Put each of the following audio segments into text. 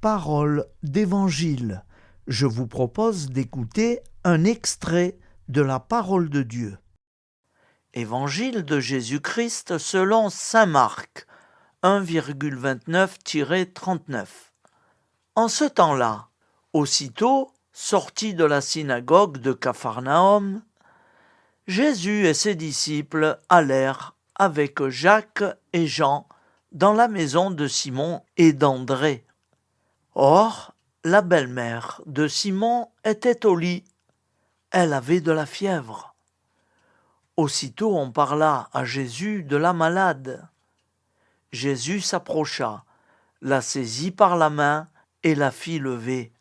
Parole d'Évangile. Je vous propose d'écouter un extrait de la parole de Dieu. Évangile de Jésus-Christ selon saint Marc 1,29-39. En ce temps-là, aussitôt sorti de la synagogue de Capharnaüm, Jésus et ses disciples allèrent avec Jacques et Jean dans la maison de Simon et d'André. Or, la belle-mère de Simon était au lit. Elle avait de la fièvre. Aussitôt on parla à Jésus de la malade. Jésus s'approcha, la saisit par la main et la fit lever.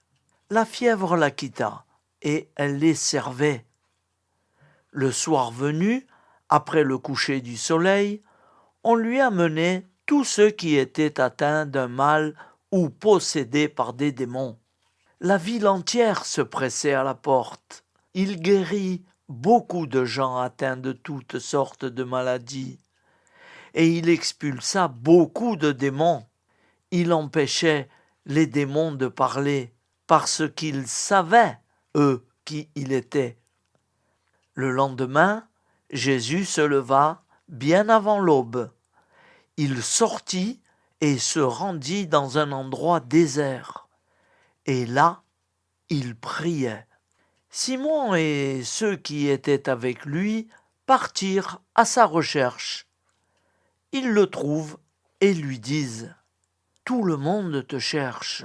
La fièvre la quitta et elle les servait. Le soir venu, après le coucher du soleil, on lui amenait tous ceux qui étaient atteints d'un mal ou possédés par des démons. La ville entière se pressait à la porte. Il guérit beaucoup de gens atteints de toutes sortes de maladies. Et il expulsa beaucoup de démons. Il empêchait les démons de parler parce qu'ils savaient, eux, qui il était. Le lendemain, Jésus se leva bien avant l'aube. Il sortit et se rendit dans un endroit désert. Et là, il priait. Simon et ceux qui étaient avec lui partirent à sa recherche. Ils le trouvent et lui disent « Tout le monde te cherche ».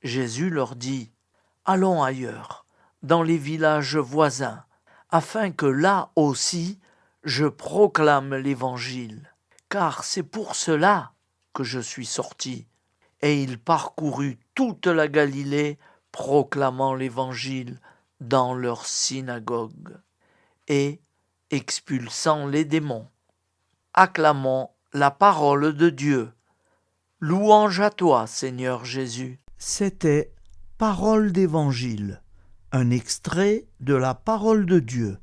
Jésus leur dit « Allons ailleurs, dans les villages voisins, afin que là aussi je proclame l'Évangile, car c'est pour cela que je suis sorti. » Et il parcourut toute la Galilée, proclamant l'Évangile dans leur synagogue et expulsant les démons. Acclamons la parole de Dieu. Louange à toi, Seigneur Jésus. C'était Parole d'Évangile, un extrait de la parole de Dieu.